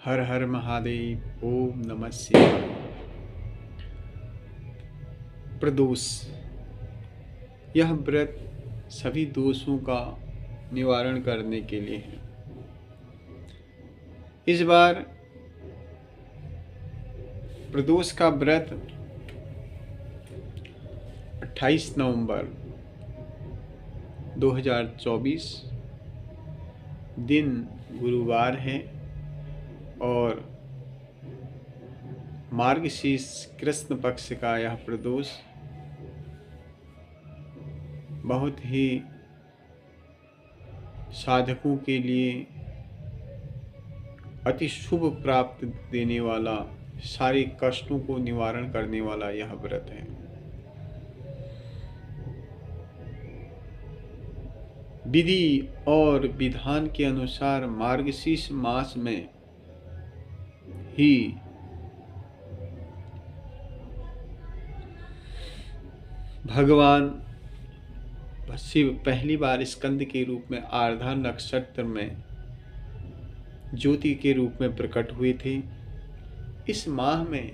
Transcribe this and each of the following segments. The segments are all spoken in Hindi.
हर हर महादेव। ओम नमः शिवाय। प्रदोष, यह व्रत सभी दोषों का निवारण करने के लिए है। इस बार प्रदोष का व्रत 28 नवंबर 2024 दिन गुरुवार है और मार्गशीर्ष कृष्ण पक्ष का यह प्रदोष बहुत ही साधकों के लिए अति शुभ प्राप्त देने वाला, सारे कष्टों को निवारण करने वाला यह व्रत है। विधि और विधान के अनुसार मार्गशीर्ष मास में ही भगवान शिव पहली बार स्कंद के रूप में आर्द्रा नक्षत्र में ज्योति के रूप में प्रकट हुए थे। इस माह में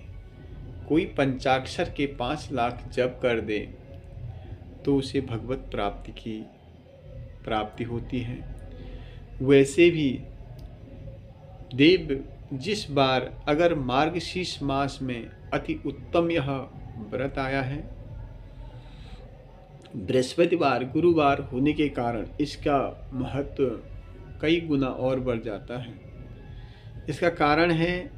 कोई पंचाक्षर के 5 लाख जप कर दे तो उसे भगवत प्राप्ति की प्राप्ति होती है। वैसे भी देव जिस बार अगर मार्गशीर्ष मास में अति उत्तम यह व्रत आया है, बृहस्पतिवार गुरुवार होने के कारण इसका महत्व कई गुना और बढ़ जाता है। इसका कारण है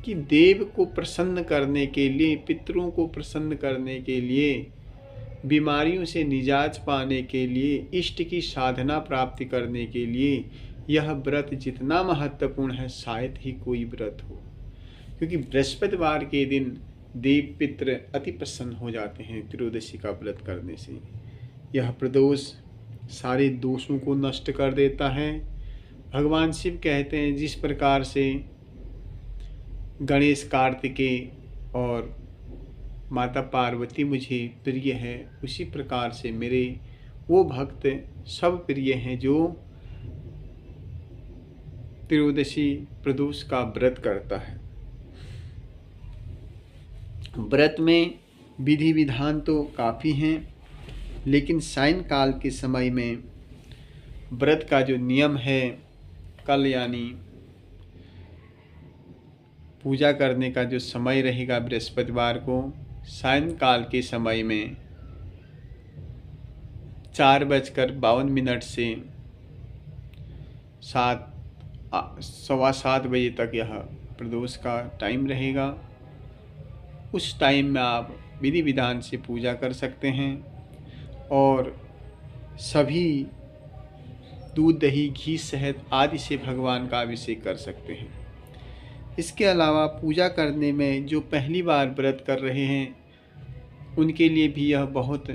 कि देव को प्रसन्न करने के लिए, पितरों को प्रसन्न करने के लिए, बीमारियों से निजात पाने के लिए, इष्ट की साधना प्राप्ति करने के लिए यह व्रत जितना महत्वपूर्ण है शायद ही कोई व्रत हो। क्योंकि बृहस्पतिवार के दिन देव पित्र अति प्रसन्न हो जाते हैं त्रयोदशी का व्रत करने से। यह प्रदोष सारे दोषों को नष्ट कर देता है। भगवान शिव कहते हैं जिस प्रकार से गणेश कार्तिकेय और माता पार्वती मुझे प्रिय है, उसी प्रकार से मेरे वो भक्त सब प्रिय हैं जो त्रयोदशी प्रदोष का व्रत करता है। व्रत में विधि विधान तो काफ़ी हैं, लेकिन सायंकाल के समय में व्रत का जो नियम है, कल यानी पूजा करने का जो समय रहेगा बृहस्पतिवार को, सायंकाल के समय में 4:52 से 7:15 बजे तक यह प्रदोष का टाइम रहेगा। उस टाइम में आप विधि विधान से पूजा कर सकते हैं और सभी दूध दही घी शहद आदि से भगवान का अभिषेक कर सकते हैं। इसके अलावा पूजा करने में जो पहली बार व्रत कर रहे हैं उनके लिए भी यह बहुत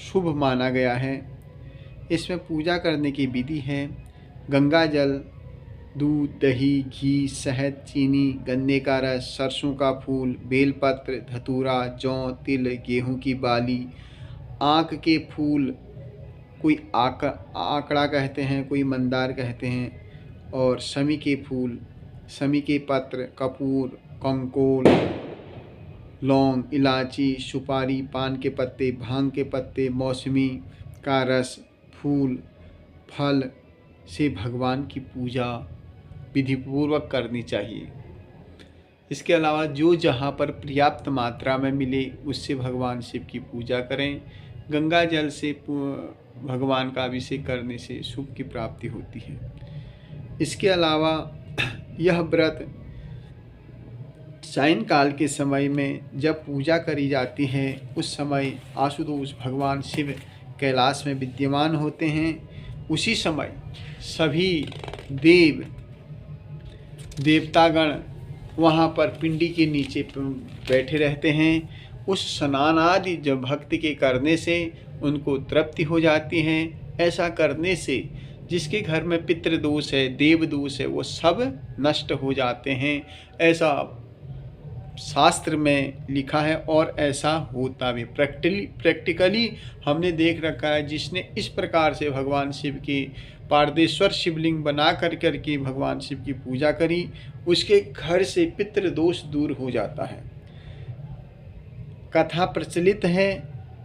शुभ माना गया है। इसमें पूजा करने की विधि है, गंगा जल, दूध दही घी शहद चीनी गन्ने का रस सरसों का फूल बेलपत्र धतूरा जौ तिल गेहूं की बाली आँख के फूल, कोई आकड़ा कहते हैं, कोई मंदार कहते हैं, और शमी के फूल, शमी के पत्र, कपूर, कंकोल, लौंग, इलायची, सुपारी, पान के पत्ते, भांग के पत्ते, मौसमी का रस, फूल, फल से भगवान की पूजा विधिपूर्वक करनी चाहिए। इसके अलावा जो जहाँ पर पर्याप्त मात्रा में मिले उससे भगवान शिव की पूजा करें। गंगा जल से भगवान का अभिषेक करने से शुभ की प्राप्ति होती है। इसके अलावा यह व्रत सायंकाल के समय में जब पूजा करी जाती है उस समय आशुतोष भगवान शिव कैलाश में विद्यमान होते हैं। उसी समय सभी देवतागण वहाँ पर पिंडी के नीचे बैठे रहते हैं। उस स्नान आदि जब भक्ति के करने से उनको तृप्ति हो जाती है। ऐसा करने से जिसके घर में पितृदोष है, देव दोष है, वो सब नष्ट हो जाते हैं। ऐसा शास्त्र में लिखा है और ऐसा होता भी। प्रैक्टिकली हमने देख रखा है, जिसने इस प्रकार से भगवान शिव की पारदेश्वर शिवलिंग बना करके भगवान शिव की पूजा करी, उसके घर से पितृदोष दूर हो जाता है। कथा प्रचलित है,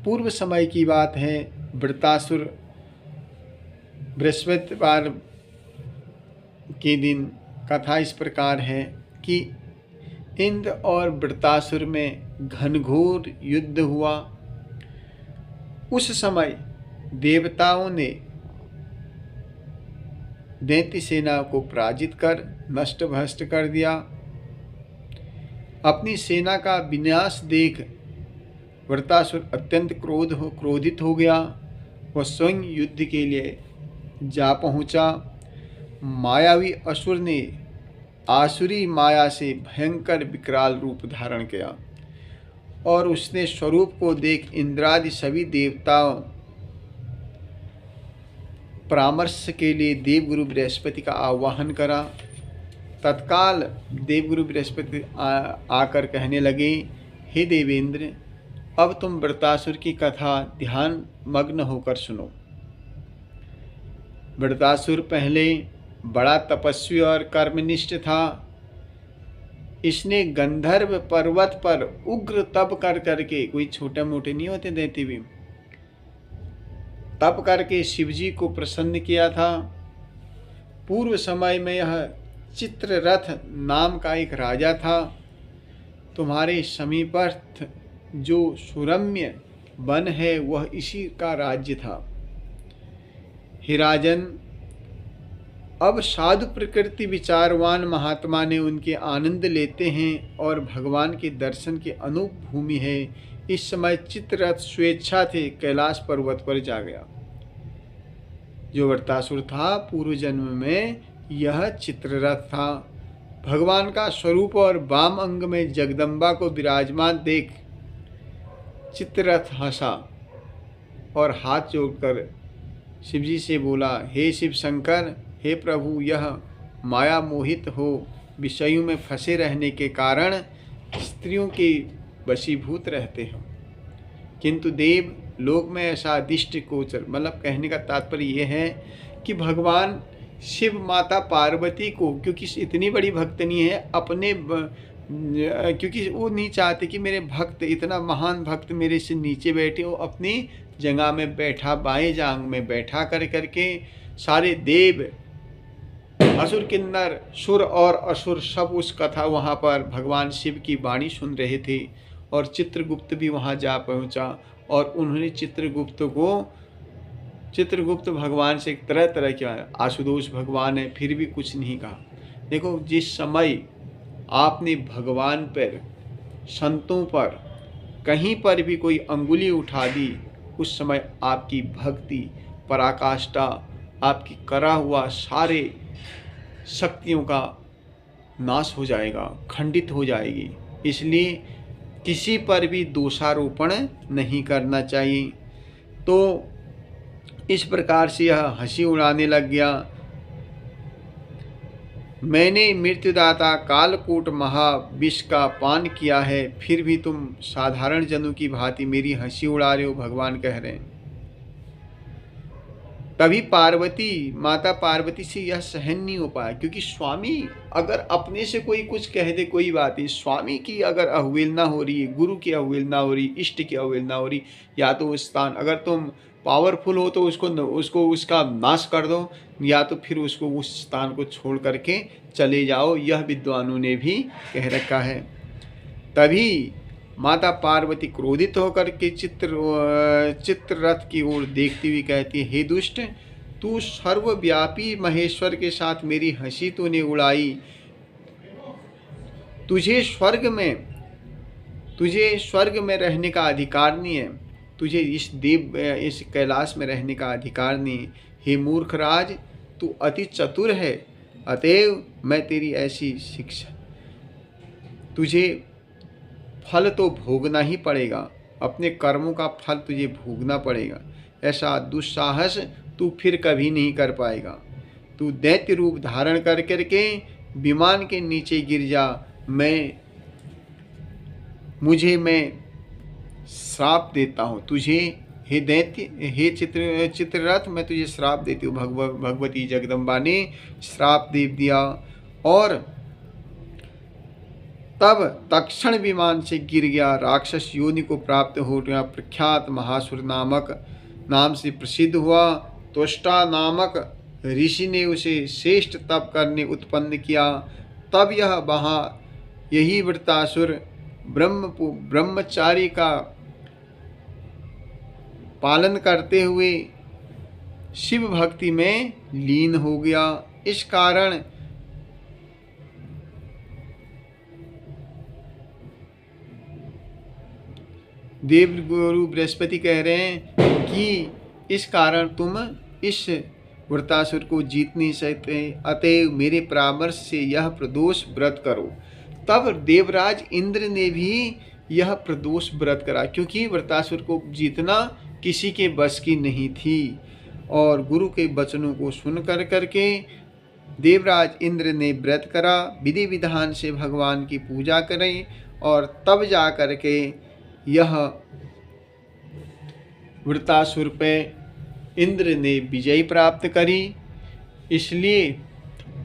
पूर्व समय की बात है। वृत्तासुर बृहस्पतिवार के दिन कथा इस प्रकार है कि इंद्र और वृत्तासुर में घनघोर युद्ध हुआ। उस समय देवताओं ने दैत्य सेना को पराजित कर नष्ट भ्रष्ट कर दिया। अपनी सेना का विनाश देख वृत्तासुर अत्यंत क्रोधित हो गया। वह स्वयं युद्ध के लिए जा पहुंचा। मायावी असुर ने आसुरी माया से भयंकर विकराल रूप धारण किया और उसने स्वरूप को देख इंद्रादि सभी देवताओं परामर्श के लिए देवगुरु बृहस्पति का आवाहन करा। तत्काल देवगुरु बृहस्पति आकर कहने लगे, हे देवेंद्र, अब तुम वृत्तासुर की कथा ध्यान मग्न होकर सुनो। वृत्तासुर पहले बड़ा तपस्वी और कर्मनिष्ठ था। इसने गंधर्व पर्वत पर उग्र तप करके, कोई छोटे मोटे नहीं होते दैत्य भी, तप करके शिवजी को प्रसन्न किया था। पूर्व समय में यह चित्ररथ नाम का एक राजा था। तुम्हारे समीपस्थ जो सुरम्य वन है वह इसी का राज्य था। हे राजन, अब साधु प्रकृति विचारवान महात्मा ने उनके आनंद लेते हैं और भगवान के दर्शन की अनूप भूमि है। इस समय चित्ररथ स्वेच्छा थे कैलाश पर्वत पर जा गया। जो वृत्तासुर था पूर्व जन्म में यह चित्ररथ था। भगवान का स्वरूप और वाम अंग में जगदम्बा को विराजमान देख चित्ररथ हंसा और हाथ जोड़कर शिवजी से बोला, हे शिव शंकर, हे प्रभु, यह माया मोहित हो विषयों में फंसे रहने के कारण स्त्रियों के वशीभूत रहते हैं, किंतु देव लोक में ऐसा दिष्ट गोचर। मतलब कहने का तात्पर्य यह है कि भगवान शिव माता पार्वती को, क्योंकि इतनी बड़ी भक्तनी है अपने, क्योंकि वो नहीं चाहते कि मेरे भक्त, इतना महान भक्त मेरे से नीचे बैठे, वो अपनी जगह में बैठा, बाएं जांग में बैठा करके सारे देव, असुर, किन्नर, सुर और असुर सब उस कथा वहाँ पर भगवान शिव की वाणी सुन रहे थे। और चित्रगुप्त भी वहाँ जा पहुँचा और उन्होंने चित्रगुप्त भगवान से तरह तरह के, आशुतोष भगवान है फिर भी कुछ नहीं कहा। देखो, जिस समय आपने भगवान पर, संतों पर कहीं पर भी कोई अंगुली उठा दी, उस समय आपकी भक्ति पराकाष्ठा, आपकी करा हुआ सारे शक्तियों का नाश हो जाएगा, खंडित हो जाएगी। इसलिए किसी पर भी दोषारोपण नहीं करना चाहिए। तो इस प्रकार से यह हंसी उड़ाने लग गया। मैंने मृत्युदाता कालकूट महाविष का पान किया है, फिर भी तुम साधारण जनों की भांति मेरी हंसी उड़ा रहे हो, भगवान कह रहे हैं। तभी माता पार्वती से यह सहन नहीं हो पाया, क्योंकि स्वामी अगर अपने से कोई कुछ कह दे कोई बात नहीं, स्वामी की अगर अवहेलना हो रही है, गुरु की अवहेलना हो रही, इष्ट की अवहेलना हो रही, या तो उस स्थान, अगर तुम पावरफुल हो तो उसको उसका नाश कर दो, या तो फिर उसको उस स्थान को छोड़ करके चले जाओ। यह विद्वानों ने भी कह रखा है। तभी माता पार्वती क्रोधित होकर के चित्ररथ की ओर देखती हुई कहती है, हे दुष्ट, तू सर्वव्यापी महेश्वर के साथ मेरी हंसी तूने उड़ाई। तुझे स्वर्ग में रहने का अधिकार नहीं है, तुझे इस कैलाश में रहने का अधिकार नहीं है। हे मूर्ख राज, तू अति चतुर है, अतएव मैं तेरी ऐसी शिक्षा, तुझे फल तो भोगना ही पड़ेगा, अपने कर्मों का फल तुझे भोगना पड़ेगा। ऐसा दुस्साहस तू फिर कभी नहीं कर पाएगा। तू दैत्य रूप धारण कर करके विमान के नीचे गिर जा, मैं मुझे मैं श्राप देता हूँ तुझे, हे दैत्य, हे चित्ररथ, मैं तुझे श्राप देती हूँ। भगवती जगदम्बा ने श्राप दे दिया और तब तक्षण विमान से गिर गया। राक्षस योनि को प्राप्त हो गया। प्रख्यात महासुर नाम से प्रसिद्ध हुआ। त्वष्टा नामक ऋषि ने उसे श्रेष्ठ तप करने उत्पन्न किया। तब यही वृत्तासुर ब्रह्मचारी का पालन करते हुए शिव भक्ति में लीन हो गया। इस कारण देवगुरु बृहस्पति कह रहे हैं कि इस कारण तुम इस वृत्तासुर को जीत नहीं सकते, अतएव मेरे परामर्श से यह प्रदोष व्रत करो। तब देवराज इंद्र ने भी यह प्रदोष व्रत करा, क्योंकि वृत्तासुर को जीतना किसी के बस की नहीं थी। और गुरु के वचनों को सुन करके देवराज इंद्र ने व्रत करा, विधि विधान से भगवान की पूजा करें, और तब जा करके यह वृत्तासुर पे इंद्र ने विजय प्राप्त करी। इसलिए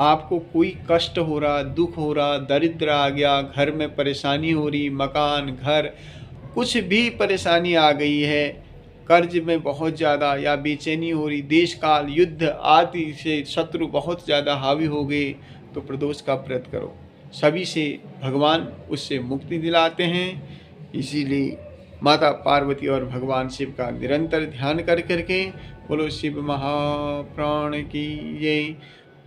आपको कोई कष्ट हो रहा, दुख हो रहा, दरिद्र आ गया, घर में परेशानी हो रही, मकान, घर, कुछ भी परेशानी आ गई है, कर्ज में बहुत ज़्यादा या बेचैनी हो रही, देश काल, युद्ध आदि से शत्रु बहुत ज़्यादा हावी हो गए, तो प्रदोष का व्रत करो। सभी से भगवान उससे मुक्ति दिलाते हैं। इसीलिए माता पार्वती और भगवान शिव का निरंतर ध्यान करके बोलो शिव महाप्राण की जय,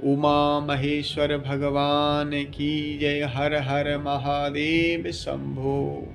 उमा महेश्वर भगवान की जय। हर हर महादेव शंभो।